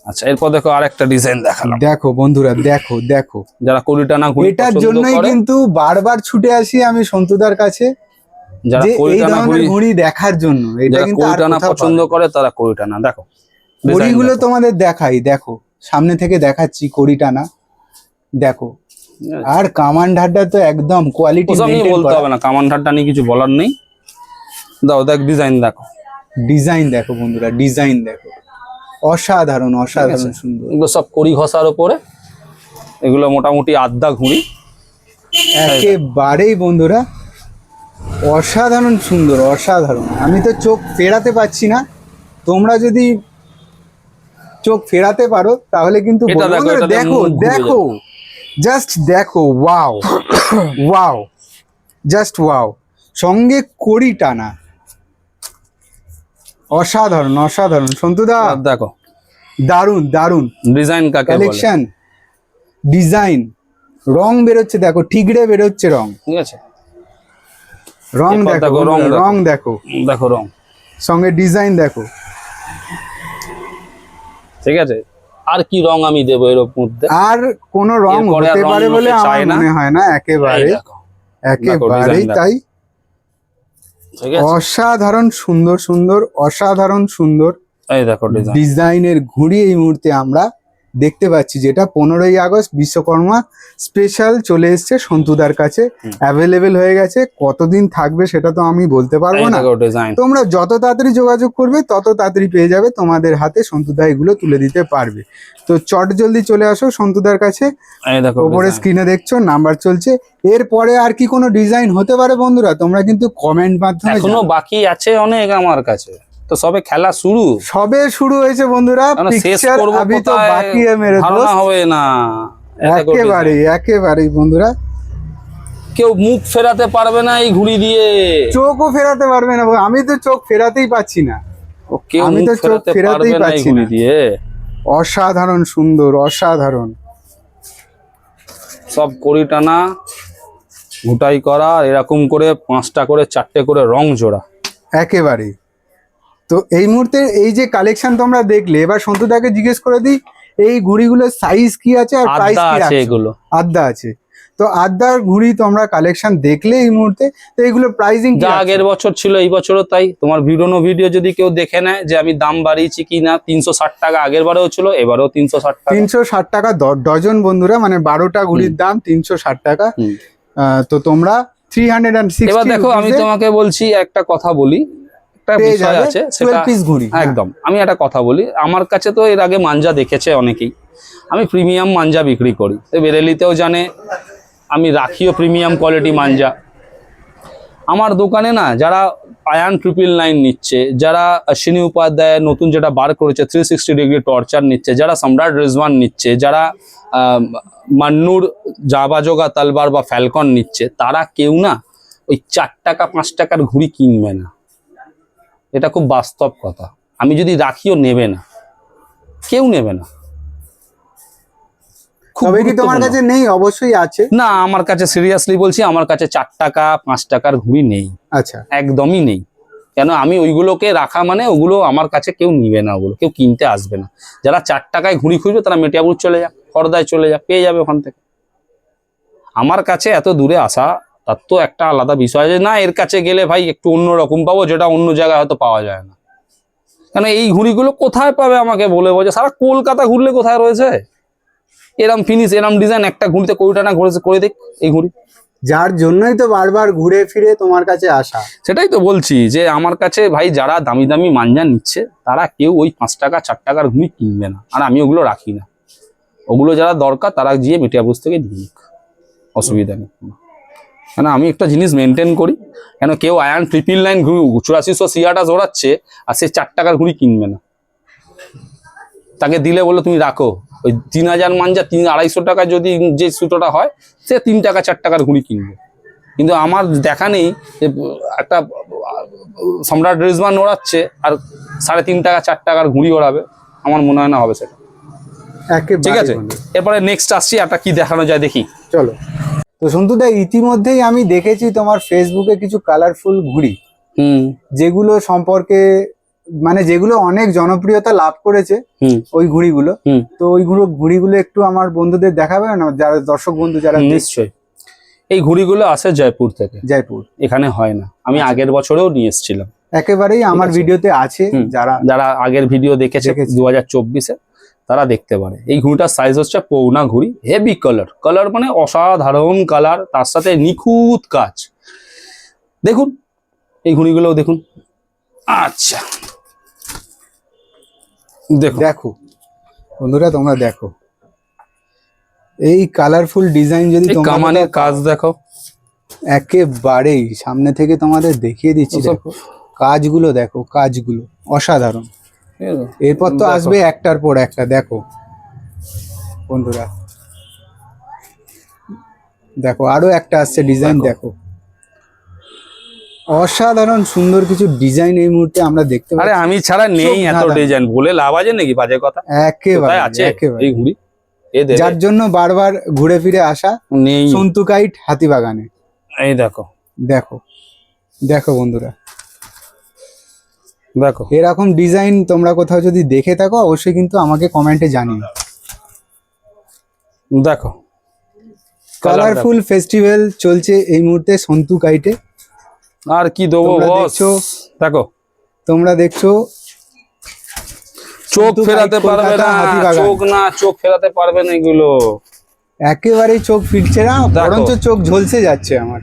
Speaker 2: আচ্ছা, এরপর দেখো আরেকটা ডিজাইন দেখালাম,
Speaker 1: দেখো বন্ধুরা, দেখো দেখো,
Speaker 2: যারা কড়িটানা ঘুড়ি
Speaker 1: এটার
Speaker 2: পছন্দ
Speaker 1: জন্যই
Speaker 2: করে,
Speaker 1: কিন্তু বারবার ছুটে আসি আমি সন্তুদার কাছে,
Speaker 2: যারা
Speaker 1: যে এই
Speaker 2: কড়িটানা
Speaker 1: ধরনের
Speaker 2: ঘুড়ি,
Speaker 1: ঘুড়ি দেখার জন্য। এটা
Speaker 2: যারা
Speaker 1: কিন্তু আর
Speaker 2: কড়িটানা
Speaker 1: কোথাও
Speaker 2: পছন্দ
Speaker 1: পাবে না।
Speaker 2: করে তারা কড়িটানা দেখো। design
Speaker 1: ঘড়িগুলো
Speaker 2: দেখো।
Speaker 1: তোমাদের দেখাই, দেখো সামনে থেকে দেখাচ্ছি কড়িটানা, দেখো। আর কামান ঢাড্ডা তো একদম কোয়ালিটি
Speaker 2: ওসব নিয়ে
Speaker 1: মেইনটেইন
Speaker 2: বলতে
Speaker 1: করা।
Speaker 2: হবে না, কামান ঠাট্টা নিয়ে কিছু বলার নেই। দাও দেখ ডিজাইন দেখো,
Speaker 1: ডিজাইন দেখো বন্ধুরা, ডিজাইন দেখো, অসাধারণ অসাধারণ
Speaker 2: আছে?
Speaker 1: সুন্দর।
Speaker 2: এগুলো সব কড়ি ঘষার ওপরে, এগুলো মোটামুটি আধা ঘুড়ি।
Speaker 1: একেবারেই বন্ধুরা অসাধারণ সুন্দর, অসাধারণ। আমি তো চোখ ফেরাতে পারছি না, তোমরা যদি চোখ ফেরাতে পারো তাহলে কিন্তু
Speaker 2: এটা
Speaker 1: বলবো,
Speaker 2: দেখো,
Speaker 1: বন্ধুরা,
Speaker 2: এটাতে
Speaker 1: দেখো
Speaker 2: মুখ ঘুরে
Speaker 1: দেখো, জাস্ট দেখো, ওয়াও ওয়াও, জাস্ট ওয়াও, সঙ্গে কড়ি টানা, অসাধারণ অসাধারণ। সন্তুদা
Speaker 2: আর দেখো
Speaker 1: দারুন দারুন
Speaker 2: ডিজাইন কাকে বলে,
Speaker 1: কালেকশন, ডিজাইন, রং বেরোচ্ছে দেখো, ঠিকরে বেরোচ্ছে রং,
Speaker 2: ঠিক আছে।
Speaker 1: রং
Speaker 2: এরপর
Speaker 1: দেখো,
Speaker 2: দেখো, রং
Speaker 1: বন্ধুরা,
Speaker 2: দেখো।
Speaker 1: রং দেখো,
Speaker 2: দেখো রং,
Speaker 1: সঙ্গে ডিজাইন দেখো।
Speaker 2: ঠিক আছে। আর কি রং আমি দেবো এর মধ্যে?
Speaker 1: আর কোন রং
Speaker 2: এরপরে আর
Speaker 1: হতে
Speaker 2: রং
Speaker 1: পারে বলে
Speaker 2: লোকে
Speaker 1: আমার
Speaker 2: চায় না।
Speaker 1: মনে হয় না,
Speaker 2: এই
Speaker 1: একেবারে
Speaker 2: দেখো,
Speaker 1: একেবারেই
Speaker 2: design দেখো।
Speaker 1: তাই।
Speaker 2: ঠিক আছে।
Speaker 1: অসাধারণ সুন্দর সুন্দর, অসাধারণ সুন্দর
Speaker 2: এই দেখো ডিজাইন,
Speaker 1: ডিজাইনের ঘুড়ি এই মুহূর্তে আমরা দেখতে পাচ্ছি, যেটা 15ই আগস্ট বিশ্বকর্মা স্পেশাল চলে এসছে সন্তুদার কাছে, অ্যাভেলেবেল হয়ে গেছে। কতদিন থাকবে সেটা তো আমি বলতে পারবো
Speaker 2: এই
Speaker 1: না,
Speaker 2: দেখো ডিজাইন।
Speaker 1: তোমরা যত তাড়াতাড়ি যোগাযোগ করবে তত তাড়াতাড়ি পেয়ে যাবে, তোমাদের হাতে সন্তুদা এগুলো তুলে দিতে পারবে। তো চট জলদি চলে আসো সন্তুদার কাছে।
Speaker 2: এই দেখো
Speaker 1: ওপরে
Speaker 2: design।
Speaker 1: স্ক্রিনে দেখছো নাম্বার চলছে। এরপরে আর কি কোনো ডিজাইন হতে পারে বন্ধুরা, তোমরা কিন্তু কমেন্ট মাধ্যমে
Speaker 2: এখনো
Speaker 1: জানাও।
Speaker 2: বাকি আছে অনেক আমার কাছে, তো সবে খেলা শুরু,
Speaker 1: সবে শুরু হয়েছে বন্ধুরা,
Speaker 2: কারণ শেষ
Speaker 1: পিকচার
Speaker 2: করবো
Speaker 1: अभी तो
Speaker 2: কোথায়
Speaker 1: বাকি है मेरे
Speaker 2: ধারণা
Speaker 1: दोस्त।
Speaker 2: হবে না। এই দেখো
Speaker 1: একেবারেই
Speaker 2: design।
Speaker 1: একেবারেই বন্ধুরা,
Speaker 2: কেউ মুখ ফেরাতে পারবে না এই ঘুড়ি দিয়ে,
Speaker 1: চোখও ফেরাতে পারবে না, আমি তো চোখ ফেরাতেই পাচ্ছি না,
Speaker 2: ও কেউ
Speaker 1: আমি
Speaker 2: মুখ
Speaker 1: তো চোখ
Speaker 2: ফেরাতে
Speaker 1: ফেরাতেই
Speaker 2: পারবে না এই
Speaker 1: পাচ্ছি
Speaker 2: ঘুড়ি
Speaker 1: না।
Speaker 2: দিয়ে।
Speaker 1: অসাধারণ সুন্দর, অসাধারণ।
Speaker 2: সব কড়ি টানা, ঘুটাই করা, এরকম করে 5টা করে 4টে করে রং জোড়া।
Speaker 1: একেবারেই। তো এই মুহূর্তে এই যে কালেকশন তোমরা দেখলে, এবার সন্তুদাকে জিজ্ঞেস করে দিই এই ঘুড়িগুলোর সাইজ কি আছে আর প্রাইস
Speaker 2: আড্ডা
Speaker 1: কি
Speaker 2: আছে
Speaker 1: আছে?
Speaker 2: এগুলো,
Speaker 1: আড্ডা আছে। তো আড্ডার ঘুড়ি তোমরা কালেকশন দেখলে এই মুহূর্তে, তো এগুলো প্রাইসিং কি
Speaker 2: যা
Speaker 1: আছে?
Speaker 2: আগের বছর ছিল এই বছরও তাই। তোমার ভিডিও যদি কেউ দেখে নেয় যে আমি দাম বাড়িয়েছি কি না, 360 টাকা আগের বারেও ছিল, এবারেও 360 টাকা।
Speaker 1: 360 টাকা ডজন বন্ধুরা, মানে 12টা ঘুড়ির দাম 360 টাকা।
Speaker 2: হুম।
Speaker 1: তো তোমরা 360
Speaker 2: এবার দেখো আমি তোমাকে বলছি একটা কথা বলি, একটা
Speaker 1: পেয়ে
Speaker 2: বিষয়
Speaker 1: যাবে
Speaker 2: আছে
Speaker 1: 12
Speaker 2: সেটা
Speaker 1: পিস ঘুড়ি।
Speaker 2: একদম। আমি একটা কথা বলি, আমার কাছে তো এর আগে মাঞ্জা দেখেছে অনেকেই, আমি প্রিমিয়াম মাঞ্জা বিক্রি করি, বেরেলিতেও জানে আমি রাখিও প্রিমিয়াম কোয়ালিটি মাঞ্জা। আমার দোকানে না যারা আয়ান 999 নিচ্ছে, যারা অশ্বিনী উপাধ্যায় নতুন যেটা বার করেছে 360 ডিগ্রি টর্চার নিচ্ছে, যারা সম্রাট রিজওয়ান নিচ্ছে, যারা মান্নুর জাবাজোগা তালবার বা ফ্যালকন নিচ্ছে, তারা কেউ না ওই 4 টাকা 5 টাকার ঘুড়ি কিনবে না। এটা খুব বাস্তব কথা। আমি যদি রাখিও নেবে না, কেউ নেবে না। খুব
Speaker 1: তবে কি তোমার
Speaker 2: গুরুত্বপূর্ণ।
Speaker 1: কাছে নেই? অবশ্যই আছে।
Speaker 2: না, আমার কাছে সিরিয়াসলি বলছি, আমার কাছে 4 টাকা 5 টাকার ঘুড়ি নেই,
Speaker 1: আচ্ছা,
Speaker 2: একদমই নেই। কেন আমি ওইগুলোকে রাখা মানে ওগুলো আমার কাছে কেউ নিবে না, ওগুলো কেউ কিনতে আসবে না। যারা 4 টাকায় ঘুড়ি খুঁজবে তারা মেটিয়াপুর চলে যা, খড়দায় চলে যা, পেয়ে যাবে ওখান থেকে। আমার কাছে এত দূরে আসা তার তো একটা আলাদা বিষয়, যে না এর কাছে গেলে ভাই একটু অন্য রকম পাবো, যেটা অন্য জায়গায় হয়তো পাওয়া যায় না। কেন এই ঘুড়িগুলো কোথায় পাবে আমাকে বলে বোঝে? সারা কলকাতা ঘুরলে কোথায় রয়েছে এরম ফিনিশ, এরম ডিজাইন? একটা ঘুড়িতে কোটি টাকা ঘুরেছে, করে দেখ এই ঘুড়ি।
Speaker 1: যার জন্যই তো বারবার ঘুরে ফিরে তোমার কাছে আসা।
Speaker 2: সেটাই তো বলছি যে আমার কাছে ভাই যারা দামি দামি মাঞ্জা নিচ্ছে তারা কেউ ওই 5 টাকা 4 টাকার ঘুড়ি কিনবে না, আর আমি ওগুলো রাখি না। ওগুলো যারা দরকার তারা গিয়ে মেটিয়াপুর থেকে দিয়ে নিক, অসুবিধা নেই। কেন আমি একটা জিনিস মেনটেন করি, কেন কেউ আয়ান 999 8400 সিয়াটা জোড়াচ্ছে আর সে 4 টাকার ঘুড়ি কিনবে না। তাকে দিলে বলে তুমি রাখো, ওই 3000 মাঞ্জা 250 টাকা যদি যে সুতোটা হয়, সে 3 টাকা 4 টাকার ঘুড়ি কিনবে। কিন্তু আমার দেখা নেই যে একটা সম্রাট রিজওয়ান ওড়াচ্ছে আর 3.5 টাকা 4 টাকার ঘুড়ি ওড়াবে, আমার মনে হয় না হবে সেটা।
Speaker 1: একেবারে
Speaker 2: ঠিক আছে,
Speaker 1: বন্ধু।
Speaker 2: এরপরে নেক্সট আসছি, একটা কি দেখানো যায় দেখি।
Speaker 1: চলো। তো সন্তুদা, ইতিমধ্যেই আমি দেখেছি তোমার ফেসবুকে কিছু কালারফুল ঘুড়ি,
Speaker 2: হুম
Speaker 1: যেগুলো সম্পর্কে মানে যেগুলো অনেক জনপ্রিয়তা লাভ করেছে,
Speaker 2: হুম
Speaker 1: ওই ঘুড়িগুলো।
Speaker 2: হুম
Speaker 1: তো ওইগুলো একটু আমার বন্ধুদের দেখাবে না, যারা দর্শক বন্ধু যারা
Speaker 2: নিশ্চয়ই। এই ঘুড়িগুলো আসে জয়পুর থেকে,
Speaker 1: জয়পুর,
Speaker 2: এখানে হয় না। আমি আগের বছরেও নিয়ে এসেছিলাম।
Speaker 1: একেবারেই আমার
Speaker 2: ঠিক আছে।
Speaker 1: ভিডিওতে আছে,
Speaker 2: হুম।
Speaker 1: যারা
Speaker 2: যারা আগের ভিডিও দেখেছে
Speaker 1: দেখেছে।
Speaker 2: 2024-এ তারা দেখতে পারে। এই ঘুড়িটার সাইজ হচ্ছে পৌনা ঘুড়ি, হেভি কালার মানে অসাধারণ কালার, তার সাথে নিখুঁত কাজ। দেখুন এই ঘুড়িগুলোও দেখুন। আচ্ছা দেখুন,
Speaker 1: দেখো বন্ধুরা, তোমরা দেখো এই কালারফুল ডিজাইন যদি
Speaker 2: এই
Speaker 1: তোমরা
Speaker 2: কামানের কাজ দেখো,
Speaker 1: একেবারেই সামনে থেকে তোমাদের দেখিয়ে দিচ্ছি।
Speaker 2: ওসব-
Speaker 1: দেখো কাজগুলো, দেখো কাজগুলো অসাধারণ।
Speaker 2: ঠিক আছে?
Speaker 1: এরপর তো
Speaker 2: দেখো।
Speaker 1: আসবে একটার পর একটা, দেখো বন্ধুরা, দেখো আরো একটা আসছে ডিজাইন,
Speaker 2: দেখো।
Speaker 1: দেখো অসাধারণ সুন্দর কিছু ডিজাইন এই মুহূর্তে আমরা দেখতে
Speaker 2: আরে
Speaker 1: পাচ্ছি।
Speaker 2: আমি ছাড়া নেই
Speaker 1: চোখ
Speaker 2: এত
Speaker 1: ধাঁধানো।
Speaker 2: ডিজাইন, বলে লাভ আছে নাকি বাজে কথা?
Speaker 1: একেবারে
Speaker 2: কোথায় আছে
Speaker 1: একেবারে
Speaker 2: এই ঘুড়ি? এ দেবে?
Speaker 1: যার জন্য বারবার ঘুরে ফিরে আসা
Speaker 2: নেই।
Speaker 1: সন্তুকাইট হাতিবাগানে।
Speaker 2: এই দেখো,
Speaker 1: দেখো দেখো বন্ধুরা,
Speaker 2: দেখো
Speaker 1: এরকম ডিজাইন তোমরা কোথাও যদি দেখে থাকো অবশ্যই কিন্তু আমাকে কমেন্টে জানিও।
Speaker 2: দেখো
Speaker 1: কালারফুল ফেস্টিভ্যাল চলছে এই মুহূর্তে সন্তুকাইটে।
Speaker 2: আর কি দেবো
Speaker 1: তোমরা
Speaker 2: বস?
Speaker 1: দেখছো,
Speaker 2: দেখো
Speaker 1: তোমরা দেখছো
Speaker 2: চোখ
Speaker 1: সন্তুকাইট
Speaker 2: ফেরাতে পারবে
Speaker 1: কলকাতা
Speaker 2: না,
Speaker 1: হাতিবাগান।
Speaker 2: চোখ না, চোখ ফেরাতে পারবে না এগুলো।
Speaker 1: একেবারেই চোখ ফিরছে না,
Speaker 2: দেখো।
Speaker 1: বরঞ্চ চোখ ঝলসে যাচ্ছে আমার।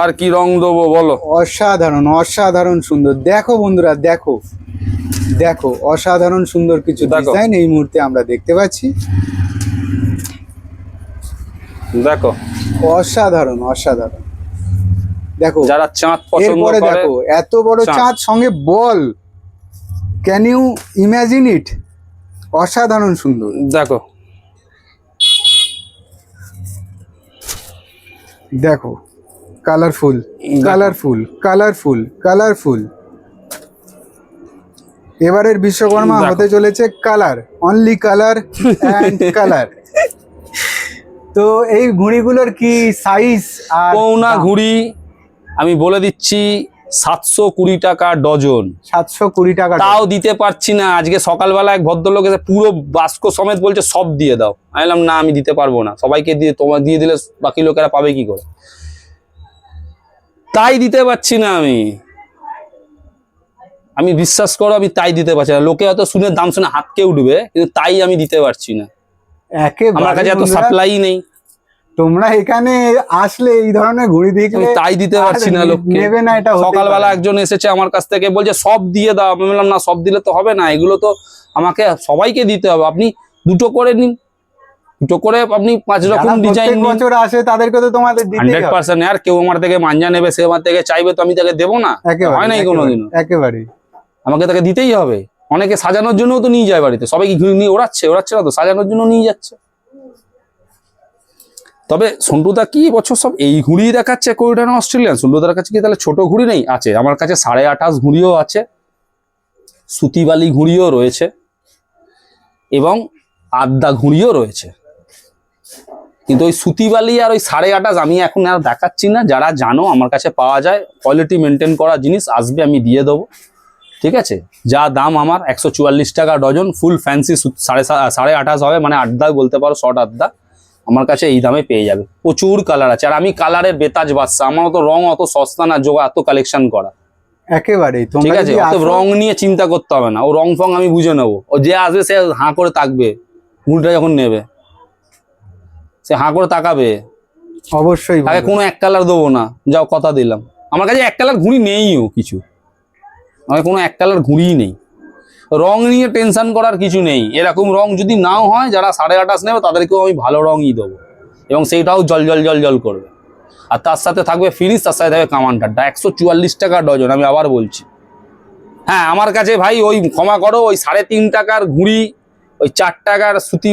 Speaker 2: আর কি রং দেবো বলো?
Speaker 1: অসাধারণ অসাধারণ সুন্দর, দেখো বন্ধুরা দেখো, দেখো অসাধারণ সুন্দর কিছু
Speaker 2: দেখো।
Speaker 1: ডিজাইন এই মুহূর্তে আমরা দেখতে পাচ্ছি।
Speaker 2: দেখো
Speaker 1: অসাধারণ অসাধারণ, দেখো
Speaker 2: যারা চাঁদ পছন্দ
Speaker 1: এরপরে
Speaker 2: করে।
Speaker 1: দেখো এত বড়
Speaker 2: চাঁদ।
Speaker 1: চাঁদ সঙ্গে বল, ক্যান ইউ ইমাজিন ইট? অসাধারণ সুন্দর,
Speaker 2: দেখো
Speaker 1: দেখো কালারফুল কালারফুল কালারফুল কালারফুল। এবারের বিশ্বকর্মা
Speaker 2: দেখো।
Speaker 1: হতে চলেছে colour, only colour and colour. তো এই ঘুড়িগুলোর কি সাইজ আর
Speaker 2: পৌনা ঘুড়ি আমি বলে দিচ্ছি 720 টাকা ডজন।
Speaker 1: 720 টাকা?
Speaker 2: তাও দিতে পারছি না। আজকে সকালবেলা এক ভদ্রলোক এসে পুরো বাস্ক সমেত বলছে সব দিয়ে দাও। আমি বললাম না, আমি দিতে পারবো না। সবাইকে দিয়ে তোমার দিয়ে দিলে বাকি লোকেরা পাবে কি করে? তাই দিতে পারছি না আমি বিশ্বাস করো, আমি তাই দিতে পারছি না। লোকে হয়তো শুনে দাম শুনে হাতকে উঠবে, কিন্তু তাই আমি দিতে পারছি না। আমার কাছে এত সাপ্লাই নেই।
Speaker 1: তোমরা এখানে আসলে এই ধরনের ঘুড়ি
Speaker 2: আমি
Speaker 1: দেখলে
Speaker 2: তাই দিতে পারছি না লোককে।
Speaker 1: নেবে না, এটা হতেই
Speaker 2: সকালবেলা
Speaker 1: পারে না।
Speaker 2: একজন এসেছে আমার কাছ থেকে বলছে সব দিয়ে দাও। আমি বললাম না, সব দিলে তো হবে না, এগুলো তো আমাকে সবাইকে দিতে হবে। আপনি দুটো করে নিন, দুটো করে আপনি 5 রকম
Speaker 1: যারা
Speaker 2: ডিজাইন
Speaker 1: প্রত্যেক
Speaker 2: নিন।
Speaker 1: বছর আসে তাদেরকে তো তোমাদের দিতেই হবে।
Speaker 2: 100%। আর কেউ আমার থেকে মাঞ্জা নেবে, সে আমার থেকে চাইবে, তো আমি তাকে দেবো না?
Speaker 1: একেবারে,
Speaker 2: হয় নাই
Speaker 1: একেবারে,
Speaker 2: কোনোদিনও।
Speaker 1: একেবারে।
Speaker 2: আমাকে তাকে দিতেই হবে। অনেকে সাজানোর জন্য তো নিয়ে যায় বাড়িতে, সবাই কি ঘুরে নিয়ে ওড়াচ্ছে না তো, সাজানোর জন্য নিয়ে যাচ্ছে। তবে সন্টুদা কি বছর সব এই ঘুড়ি দেখাচ্ছে, কোরিয়ান অস্ট্রেলিয়ান। সন্টুদার কাছে কি তাহলে ছোট ঘুড়ি নেই? আছে, আমার কাছে 28.5 ঘুড়িও আছে, সুতিবালি ঘুড়িও রয়েছে, এবং আদ্যা ঘুড়িও রয়েছে। কিন্তু ওই সুতিবালি আর ওই 28.5 আমি এখন আর দেখাচ্ছি না। যারা জানো আমার কাছে পাওয়া যায়, কোয়ালিটি মেনটেন করা জিনিস আসবে, আমি দিয়ে দেবো। ঠিক আছে, যা দাম আমার 144 টাকা ডজন। ফুল ফ্যান্সি 28.5 হবে, মানে আড্ডা বলতে পারো, শর্ট আড্ডা। আমার কাছে এই দামে পেয়ে যাবে। প্রচুর কালার আছে, আর আমি কালারের বেতাজ বাদশা। আমার তো রং অত সস্তা না জোগা এত কালেকশন করা।
Speaker 1: একেবারেই
Speaker 2: ঠিক
Speaker 1: তোমরা
Speaker 2: আছে,
Speaker 1: যদি
Speaker 2: অত
Speaker 1: আসো,
Speaker 2: রং নিয়ে চিন্তা করতে হবে না। ও রং ফং আমি বুঝে নেবো। ও যে আসবে সে হাঁ করে তাকবে, ঘুড়িটা যখন নেবে সে হাঁ করে তাকাবে।
Speaker 1: অবশ্যই
Speaker 2: তাকে
Speaker 1: বলবো।
Speaker 2: কোনো এক কালার দেবো না, যাও কথা দিলাম। আমার কাছে এক কালার ঘুড়ি নেইও কিছু, আমার কোনো এক কালার ঘুড়িই নেই। রং নিয়ে টেনশন করার কিছু নেই। এরকম রং যদি নাও হয়, যারা 28.5 নেবে তাদেরকেও আমি ভালো রঙই দেবো, এবং সেইটাও জল জল জল জল করবে। আর তার সাথে থাকবে ফিনিশ, তার সাথে থাকবে কামানটারটা। 144 টাকা ডজন, আমি আবার বলছি। হ্যাঁ, আমার কাছে ভাই ওই ক্ষমা করো, ওই 3.5 টাকার ঘুড়ি, ওই 4 টাকার সুতি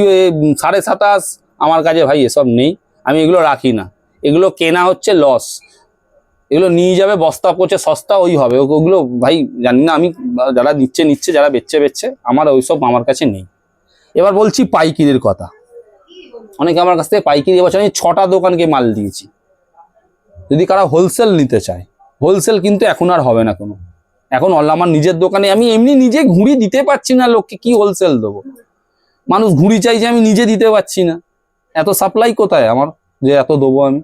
Speaker 2: 27.5, আমার কাছে ভাই এসব নেই। আমি এগুলো রাখি না, এগুলো কেনা হচ্ছে লস। এগুলো নিয়ে যাবে বস্তা পচে, সস্তা ওই হবে ওগুলো ভাই জানি না আমি। যারা নিচ্ছে, যারা বেচছে, আমার ওইসব আমার কাছে নেই। এবার বলছি পাইকিরির কথা। অনেকে আমার কাছ থেকে পাইকিরি, এবছর আমি 6টা দোকানকে মাল দিয়েছি। যদি কারা হোলসেল নিতে চায়, হোলসেল কিন্তু এখন আর হবে না কোনো। এখন আমার নিজের দোকানে আমি এমনি নিজে ঘুড়ি দিতে পারছি না লোককে, কি হোলসেল দেবো? মানুষ ঘুড়ি চাইছে, আমি নিজে দিতে পারছি না। এত সাপ্লাই কোথায় আমার যে এত দেবো আমি?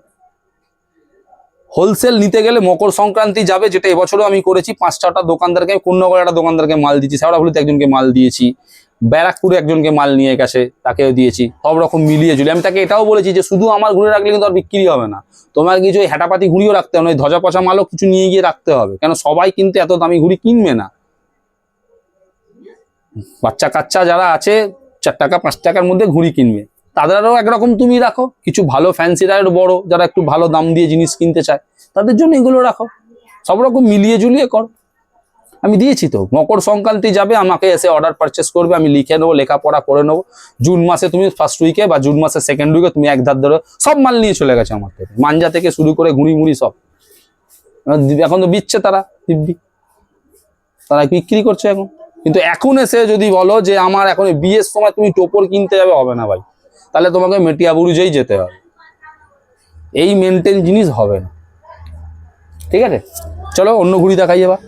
Speaker 2: হোলসেল নিতে গেলে মকর সংক্রান্তি যাবে, যেটা এবছরও আমি করেছি। 5-6টা দোকানদারকে, কোন্নগরে একটা দোকানদারকে মাল দিয়েছি, শেওড়াফুলিতে একজনকে মাল দিয়েছি, ব্যারাকপুরে একজনকে মাল নিয়ে গেছে, তাকেও দিয়েছি। সব রকম মিলিয়ে ঝুলিয়ে আমি তাকে এটাও বলেছি যে শুধু আমার ঘুরে রাখলে কিন্তু আর বিক্রি হবে না, তোমার কিছু ওই হ্যাটাপাতি ঘুড়িও রাখতে হবে, ওই ধজা পচা মালও কিছু নিয়ে গিয়ে রাখতে হবে। কেন সবাই কিন্তু এত দামি ঘুড়ি কিনবে না। বাচ্চা কাচ্চা যারা আছে 4 টাকা 5 টাকার মধ্যে ঘুড়ি কিনবে, তাদেরও একরকম তুমি রাখো। কিছু ভালো ফ্যান্সি রাইড বড়, যারা একটু ভালো দাম দিয়ে জিনিস কিনতে চায়, তাদের জন্য এগুলো রাখো। সব রকম মিলিয়ে ঝুলিয়ে করো। আমি দিয়েছি তো, মকর সংক্রান্তি যাবে, আমাকে এসে অর্ডার পারচেস করবে, আমি লিখে নেবো, লেখাপড়া করে নেবো। জুন মাসে তুমি ফার্স্ট উইকে বা জুন মাসের সেকেন্ড উইকে তুমি এক ধার ধরো, সব মাল নিয়ে চলে গেছে আমার থেকে, মাঞ্জা থেকে শুরু করে ঘুড়ি মুড়ি সব। এখন তো বিচ্ছে তারা দিব্যি, তারা বিক্রি করছে এখন। কিন্তু এখন এসে যদি বলো যে আমার এখন বিয়ের সময় তুমি টোপর কিনতে যাবে, হবে না ভাই, তাহলে তোমাকে মেটিয়া বুরুজেই যেতে হবে, এই মেনটেন জিনিস হবে না। ঠিক আছে, চলো অন্য ঘুড়ি দেখাই এবার।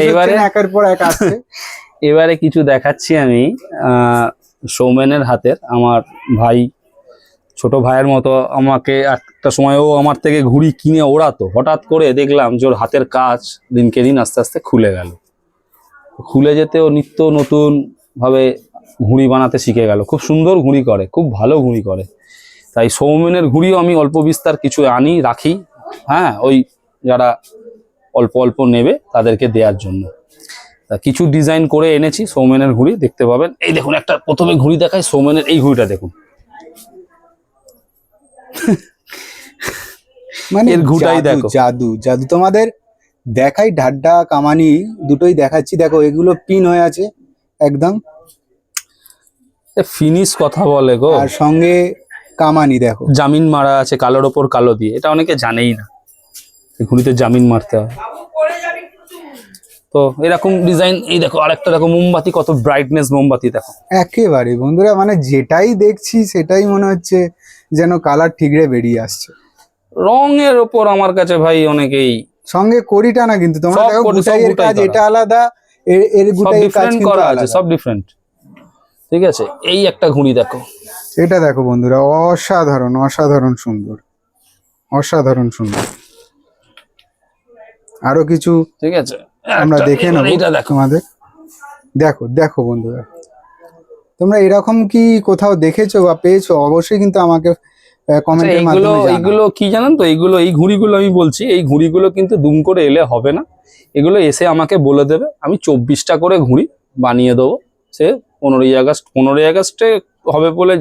Speaker 2: এবারে
Speaker 1: একের পর এক আসছে।
Speaker 2: এবারে কিছু দেখাচ্ছি আমি সৌমেনের হাতের, আমার ভাই, ছোট ভাইয়ের মতো আমাকে একটা সময় ও আমার থেকে ঘুড়ি কিনে ওড়াতো, হঠাৎ করে দেখলাম যে ওর হাতের কাজ দিনকে দিন আস্তে আস্তে খুলে গেল, খুলে যেতে ও নিত্য নতুন ভাবে ঘুড়ি বানাতে শিখে গেল, খুব সুন্দর ঘুড়ি করে, খুব ভালো ঘুড়ি করে। তাই সৌমেনের ঘুড়িও আমি অল্প বিস্তার কিছু আনি রাখি, হ্যাঁ, ওই যারা অল্প অল্প নেবে তাদেরকে দেওয়ার জন্য। তা কিছু ডিজাইন করে এনেছি সৌমেনের ঘুড়ি, দেখতে পাবেন। এই দেখুন, একটা প্রথমে ঘুড়ি দেখাই, সৌমেনের এই ঘুড়িটা দেখুন,
Speaker 1: মানে
Speaker 2: এর ঘুটাই দেখো,
Speaker 1: জাদু জাদু। তোমাদের দেখাই, ঢাড্ডা কামানি দুটোই দেখাচ্ছি। দেখো এগুলো পিন হয়ে আছে একদম,
Speaker 2: ফিনিশ কথা বলে গো।
Speaker 1: আর সঙ্গে কামানি দেখো,
Speaker 2: জামিন মারা আছে কালোর ওপর কালো দিয়ে, এটা অনেকে জানেই না, এই ঘুড়িতে জামিন মারতে হয়। তো এরকম ডিজাইন, এই দেখো আরেকটা দেখো, মোমবাতি, কত ব্রাইটনেস মোমবাতি দেখো।
Speaker 1: একেবারে বন্ধুরা, মানে যেটাই দেখছি সেটাই মনে হচ্ছে যেন কালার ঠিকরে বেরিয়ে আসছে।
Speaker 2: রঙের ওপর আমার কাছে ভাই অনেকেই
Speaker 1: সঙ্গে কড়িটা না, কিন্তু তোমরা
Speaker 2: সব
Speaker 1: দেখো
Speaker 2: কড়ি, সব
Speaker 1: গুটাইয়ের
Speaker 2: গুটাই
Speaker 1: কাজ
Speaker 2: করা।
Speaker 1: এটা আলাদা, এর
Speaker 2: সব
Speaker 1: গুটাইয়ের কাজ
Speaker 2: ডিফারেন্ট
Speaker 1: কিন্তু
Speaker 2: করা আছে,
Speaker 1: আলাদা।
Speaker 2: সব ডিফারেন্ট। ঠিক আছে, এই একটা ঘুড়ি দেখো,
Speaker 1: এটা দেখো বন্ধুরা, অসাধারণ অসাধারণ সুন্দর, অসাধারণ সুন্দর। আরো কিছু
Speaker 2: ঠিক আছে,
Speaker 1: আমরা
Speaker 2: একটা-
Speaker 1: দেখে
Speaker 2: এবার
Speaker 1: নেবো
Speaker 2: এইটা দেখো,
Speaker 1: তোমাদের। দেখো দেখো বন্ধুরা, তোমরা এরকম কি কোথাও দেখেছো বা পেয়েছো? অবশ্যই কিন্তু আমাকে কমেন্টের
Speaker 2: এইগুলো
Speaker 1: মাধ্যমে জানাও।
Speaker 2: এইগুলো কি জানেন তো, এইগুলো, এই ঘুড়িগুলো আমি বলছি, এই ঘুড়িগুলো কিন্তু দুম করে এলে হবে না, এগুলো এসে আমাকে বলে দেবে, আমি 24টা করে ঘুড়ি বানিয়ে দেবো। সে 15ই আগস্টে হবে বলে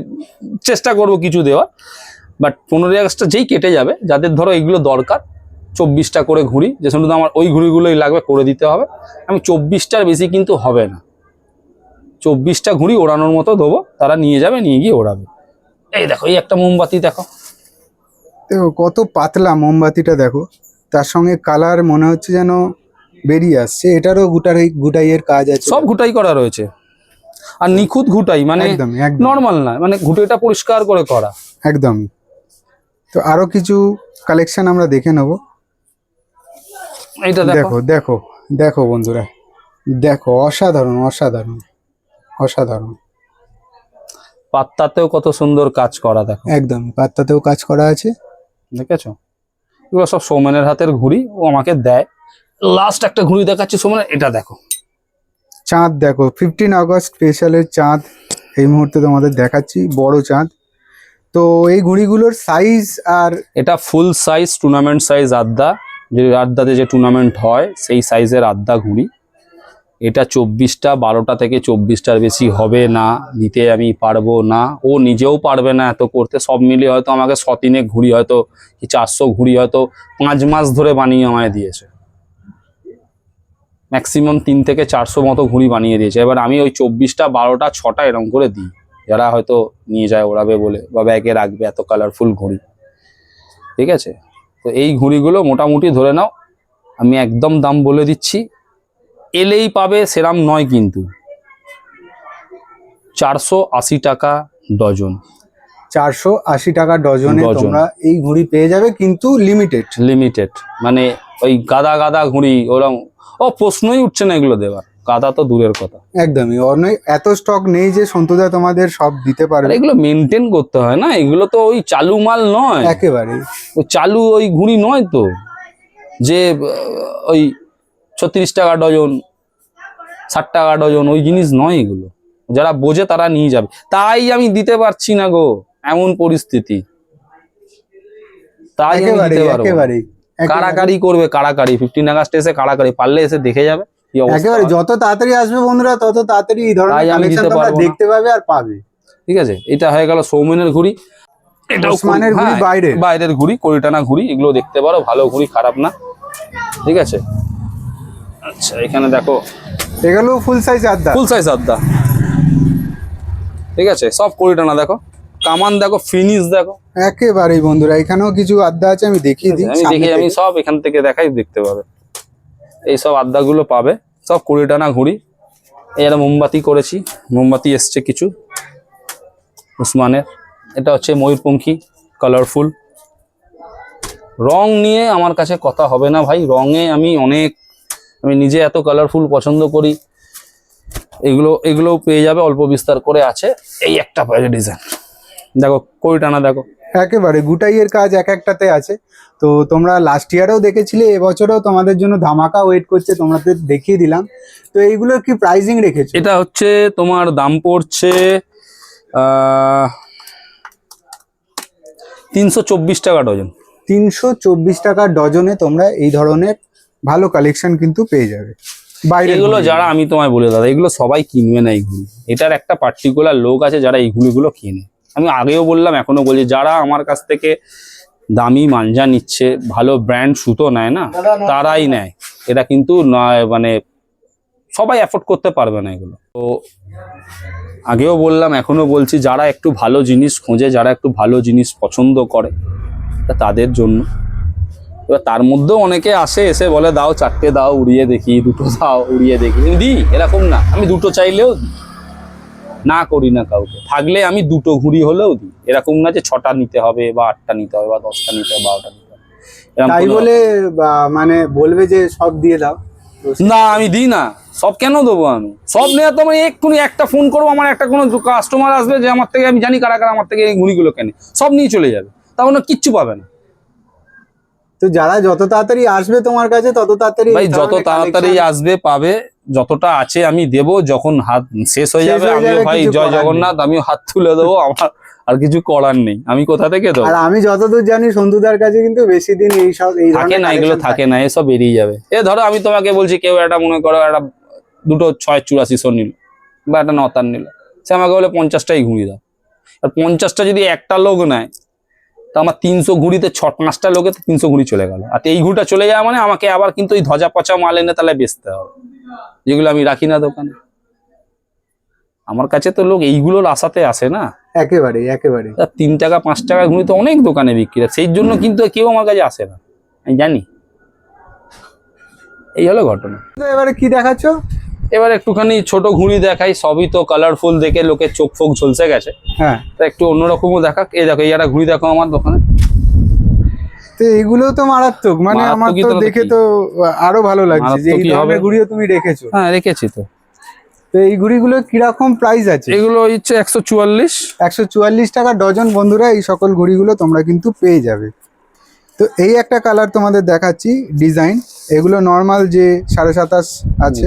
Speaker 2: চেষ্টা করব কিছু দেওয়ার, বাট 15ই আগস্টটা যেই কেটে যাবে, যাদের ধরো এইগুলো দরকার, 24টা করে ঘুড়ি, যে শুধু আমার ওই ঘুড়িগুলোই লাগবে, করে দিতে হবে। আমি 24টার বেশি কিন্তু হবে না, 24টা ঘুড়ি ওড়ানোর মতো দেবো, তারা নিয়ে যাবে, নিয়ে গিয়ে ওড়াবে। এই দেখো, এই একটা মোমবাতি দেখো,
Speaker 1: দেখো কত পাতলা মোমবাতিটা দেখো, তার সঙ্গে কালার মনে হচ্ছে যেন বেরিয়ে আসছে। এটারও গুটাইয়ের কাজ আছে,
Speaker 2: সব ঘুটাই করা রয়েছে, আর নিখুঁত ঘুটাই, মানে
Speaker 1: একদমই একদম
Speaker 2: নর্মাল না, মানে ঘুটাইটা পরিষ্কার করে করা।
Speaker 1: একদমই। তো আরো কিছু কালেকশন আমরা দেখে নেব।
Speaker 2: এইটা দেখো,
Speaker 1: দেখো দেখো দেখো বন্ধুরা, দেখো অসাধারণ অসাধারণ অসাধারণ,
Speaker 2: পাত্তাতেও কত সুন্দর কাজ করা দেখো,
Speaker 1: একদম পাত্তাতেও কাজ করা আছে।
Speaker 2: দেখেছো? এগুলো সব সৌমেনের হাতের ঘুড়ি, ও আমাকে দেয়। লাস্ট একটা ঘুড়ি দেখাচ্ছি সৌমেনের, এটা দেখো,
Speaker 1: চাঁদ দেখো, 15 আগস্ট স্পেশালের চাঁদ এই মুহূর্তে তোমাদের দেখাচ্ছি, বড় চাঁদ। তো এই ঘুড়িগুলোর সাইজ আর
Speaker 2: এটা ফুল সাইজ টুর্নামেন্ট সাইজ আদ্যা, যে আদ্যাতে যে টুর্নামেন্ট হয় সেই সাইজের আদ্যা ঘুড়ি। এটা 24টা, 12টা থেকে 24টার বেশি হবে না, দিতে আমি পারবো না, ও নিজেও পারবে না এত করতে। সব মিলিয়ে হয়তো আমাকে 100-3 ঘুড়ি, হয়তো কি 400 ঘুড়ি হয়তো 5 মাস ধরে বানিয়ে আমায় দিয়েছে, ম্যাক্সিমাম 3 থেকে 400 মতো ঘুড়ি বানিয়ে দিয়েছে। এবার আমি ওই 24টা, 12টা, 6টা এরকম করে দিই, যারা হয়তো নিয়ে যায় ওড়াবে বলে, বা ব্যাগে রাখবে, এত কালারফুল ঘুড়ি। ঠিক আছে, তো এই ঘুড়িগুলো মোটামুটি ধরে নাও, আমি একদম দাম বলে দিচ্ছি, এলেই পাবে সেরাম নয় কিন্তু, 480 টাকা ডজন।
Speaker 1: 480 টাকা ডজনে
Speaker 2: ডজন।
Speaker 1: তোমরা এই ঘুড়ি পেয়ে যাবে, কিন্তু লিমিটেড।
Speaker 2: লিমিটেড, মানে ওই গাদা গাদা ঘুড়ি ওরম প্রশ্নই উঠছে না এগুলো দেওয়ার, গাদা তো দূরের কথা।
Speaker 1: একদমই অনেক, এত স্টক নেই যে সন্তুদা তোমাদের সব দিতে
Speaker 2: আর
Speaker 1: পারবে।
Speaker 2: এগুলো মেনটেন করতে হয় না, এগুলো তো ওই চালু মাল নয়,
Speaker 1: একেবারে
Speaker 2: ওই চালু ওই ঘুড়ি নয় তো, যে ওই 36 টাকা ডজন, 60 টাকা ডজন, ওই জিনিস নয় এগুলো। যারা বোঝে তারা নিয়ে যাবে, তাই আমি দিতে পারছি না গো, এমন পরিস্থিতি, তাই আমি
Speaker 1: একেবারে
Speaker 2: দিতে পারবো না।
Speaker 1: একেবারে
Speaker 2: কাড়াকাড়ি করবে, কাড়াকাড়ি 15 আগস্ট এসে কাড়াকাড়ি, পারলে এসে দেখে যাবে কি অবস্থা
Speaker 1: একেবারে
Speaker 2: হয়।
Speaker 1: যত তাড়াতাড়ি আসবে বন্ধুরা, তত তাড়াতাড়ি এই ধরনের
Speaker 2: তাই আমি
Speaker 1: কালেকশন
Speaker 2: দিতে
Speaker 1: তোমরা
Speaker 2: পারবো না।
Speaker 1: দেখতে পাবে আর পাবে।
Speaker 2: ঠিক আছে, এটা হয়ে গেল সৌমেনের ঘুড়ি। এটাও
Speaker 1: ওসমানের ঘুড়ি
Speaker 2: হ্যাঁ,
Speaker 1: বাইরের।
Speaker 2: বাইরের ঘুড়ি, কড়িটানা ঘুড়ি, এগুলো দেখতে পারো, ভালো ঘুড়ি, খারাপ না। ঠিক আছে, আচ্ছা এখানে দেখো
Speaker 1: এগুলো ফুল সাইজ আদা।
Speaker 2: ফুল সাইজ আড্ডা, ঠিক আছে, সব কোড়ি টানা দেখো, কামান দেখো, ফিনিশ দেখো।
Speaker 1: একেবারেই বন্ধুরা, এখানেও কিছু আদা আছে, আমি দেখিয়ে দিই।
Speaker 2: আমি দেখি, আমি সব এখান থেকে দেখাই, দেখতে পাবে এই সব আড্ডাগুলো পাবে, সব 20 টানা ঘুড়ি। এই একটা মোমবাতি করেছি, মোমবাতি এসছে কিছু উসমানের। এটা হচ্ছে ময়ূরপঙ্খী কালারফুল। রং নিয়ে আমার কাছে কথা হবে না ভাই, রঙে আমি নিজে এত কালারফুল পছন্দ করি। এগুলোও পেয়ে যাবে, অল্প বিস্তার করে আছে। এই একটা পায়ে ডিজাইন দেখো, 20 টানা দেখো,
Speaker 1: একেবারে গুটাইয়ের কাজ এক একটাতে আছে। তো তোমরা লাস্ট ইয়ারেও দেখেছিলে, এবছরেও তোমাদের জন্য ধামাকা ওয়েট করছে, তোমাদের দেখিয়ে দিলাম। তো এইগুলোর কি প্রাইসিং রেখেছো?
Speaker 2: এটা হচ্ছে তোমার দাম পড়ছে 324 টাকা ডজন।
Speaker 1: 324 টাকা ডজনে তোমরা এই ধরনের ভালো কালেকশন কিন্তু পেয়ে যাবে। বাইরে
Speaker 2: এগুলো যারা, আমি তোমায় বলে দাদা, এগুলো সবাই কিনবে না এইগুলি। এটার একটা পার্টিকুলার লোক আছে যারা এইগুলিগুলো কিনে। আমি আগেও বললাম, এখনো বলছি, যারা আমার কাছ থেকে দামি মাঞ্জা নিচ্ছে, ভালো ব্র্যান্ড সুতো নেয় না, তারাই নেয়। এটা কিন্তু নয়, মানে সবাই অ্যাফোর্ড করতে পারবে না এগুলো। তো আগেও বললাম, এখনো বলছি, যারা একটু ভালো জিনিস খোঁজে, যারা একটু ভালো জিনিস পছন্দ করে, তা তাদের জন্য। এবার তার মধ্যেও অনেকে আসে, এসে বলে দাও 4টে দাও, উড়িয়ে দেখি, 2টো দাও, উড়িয়ে দেখি। আমি দিই, এরকম না, আমি 2টো চাইলেও দিই, না করি না কাউকে। থাকলে আমি 2টো ঘুড়ি হলেও দিই, এরকম না যে 6টা নিতে হবে বা 8টা নিতে হবে বা 10টা নিতে হবে, 12টা নিতে হবে, এরকম
Speaker 1: তাই বলে মানে বলবে যে সব দিয়ে দাও?
Speaker 2: না, আমি দিই না। সব কেন দেবো আমি? সব নেওয়া তো আমি এক্ষুনি একটা ফোন করবো, আমার একটা কোনো কাস্টমার আসবে যে আমার থেকে, আমি জানি কারা কারা আমার থেকে এই ঘুড়িগুলো কেনে, সব নিয়ে চলে যাবে, তখন কিচ্ছু পাবে না।
Speaker 1: তো যারা যত তাড়াতাড়ি আসবে তোমার কাছে, তত তাড়াতাড়ি
Speaker 2: ভাই যত তাড়াতাড়ি আসবে পাবে, যতটা আছে আমি দেবো। যখন হাত শেষ হয়ে যাবে, আমিও ভাই জয় জগন্নাথ, আমিও হাত তুলে দেবো। আমার আর কিছু করার নেই, আমি কোথা থেকে দেবো?
Speaker 1: আর আমি যতদূর জানি সন্তুদার কাছে কিন্তু বেশি দিন এই
Speaker 2: থাকে না, এগুলো থাকে না, এসব বেরিয়ে যাবে। ধরো আমি তোমাকে বলছি, কেউ একটা মনে করো একটা 2টো 684 নিল বা একটা 9 নিল, সে আমাকে বলে 50টাই ঘুড়ি দাও। আর 50টা যদি একটা লোক নেয়, তো আমার 300 ঘুড়িতে 5টা লোকে 300 ঘুড়ি চলে গেল। আর এই ঘুড়িটা চলে যায় মানে আমাকে আবার কিন্তু ওই ধজা পচা মাল এনে তাহলে বেচতে হবে, যেগুলো আমি রাখি না দোকানে। আমার কাছে তো লোক এইগুলোর আশাতে আসে না।
Speaker 1: একেবারে
Speaker 2: 3 টাকা 5 টাকা ঘুড়ি তো অনেক দোকানে বিক্রি হয়, সেই জন্য কিন্তু কেউ আমার কাছে আসে না, আমি জানি। এই হলো ঘটনা।
Speaker 1: তো এবারে কি দেখাচ্ছ?
Speaker 2: এবার একটুখানি ছোট ঘুড়ি দেখাই, সবই তো কালারফুল দেখে লোকের চোখ ফোক ঝলসে গেছে।
Speaker 1: হ্যাঁ,
Speaker 2: তা একটু অন্যরকমও দেখাক। এই দেখো, এই একটা ঘুড়ি দেখো আমার দোকানে।
Speaker 1: তো এইগুলো তো মারাত্মক, মানে আমার তো দেখে তো আরো ভালো লাগছে যে এই ধরনের ঘুড়িও তুমি রেখেছো।
Speaker 2: হ্যাঁ, রেখেছি তো।
Speaker 1: তো এই ঘুড়িগুলো কিরকম প্রাইস আছে?
Speaker 2: এগুলো হচ্ছে 144
Speaker 1: টাকা ডজন। বন্ধুরা, এই সকল ঘুড়িগুলো তোমরা কিন্তু পেয়ে যাবে। তো এই একটা কালার তোমাদের দেখাচ্ছি, ডিজাইন। এগুলো নর্মাল যে 27.5 আছে,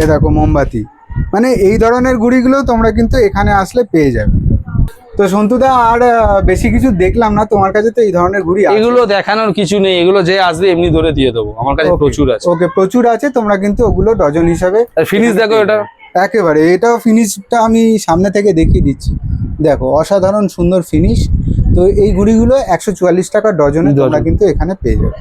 Speaker 1: এ দেখো মোমবাতি। মানে এই ধরনের ঘুড়িগুলো তোমরা কিন্তু এখানে আসলে পেয়ে যাবে। তো সন্তুদা, আর বেশি কিছু দেখলাম না তোমার কাছে, তো এই ধরনের ঘুড়ি আছে?
Speaker 2: এগুলো দেখানোর কিছু নেই, এগুলো যে আসবে এমনি ধরে দিয়ে দেবো, আমার কাছে প্রচুর আছে।
Speaker 1: ওকে, প্রচুর আছে, তোমরা কিন্তু ওগুলো ডজন হিসাবে।
Speaker 2: ফিনিশ দেখো এটা,
Speaker 1: একেবারে এটাও ফিনিশটা আমি সামনে থেকে দেখিয়ে দিচ্ছি, দেখো অসাধারণ সুন্দর ফিনিশ। তো এই ঘুড়িগুলো 144 টাকা ডজনে তোমরা কিন্তু এখানে পেয়ে যাবে।